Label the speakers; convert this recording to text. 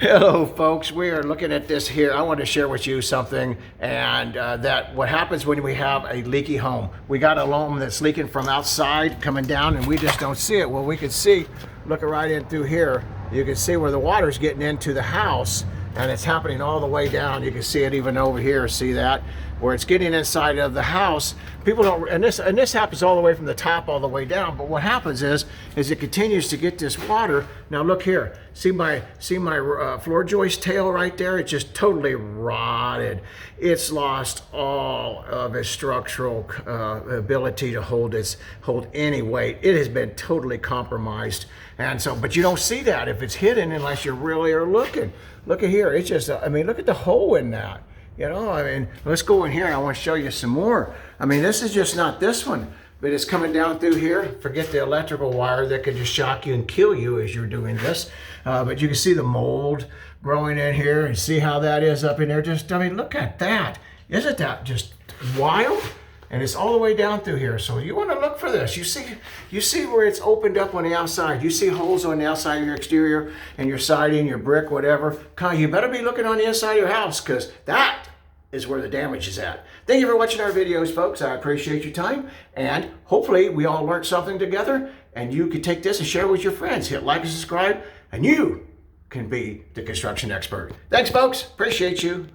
Speaker 1: Hello folks, we are looking at this here. I want to share with you something, and that what happens when we have a leaky home. We got a home that's leaking from outside coming down and we just don't see it. Well, we can see, looking right in through here, you can see where the water's getting into the house, and it's happening all the way down. You can see it even over here, see that? Where it's getting inside of the house. People don't, and this happens all the way from the top all the way down, but what happens is it continues to get this water. Now look here, see my floor joist tail right there? It's just totally rotted. It's lost all of its structural ability to hold any weight. It has been totally compromised. And so, but you don't see that if it's hidden unless you really are looking. Look at here, it's just, I mean, look at the hole in that. You know, I mean, let's go in here. I want to show you some more. I mean, this is just not this one, but it's coming down through here. Forget the electrical wire that could just shock you and kill you as you're doing this. But you can see the mold growing in here and see how that is up in there. Just, I mean, look at that. Isn't that just wild? And it's all the way down through here. So you want to look for this. You see where it's opened up on the outside. You see holes on the outside of your exterior and your siding, your brick, whatever. You better be looking on the inside of your house, because that is where the damage is at. Thank you for watching our videos, folks. I appreciate your time. And hopefully we all learned something together, and you can take this and share it with your friends. Hit like and subscribe, and you can be the construction expert. Thanks, folks. Appreciate you.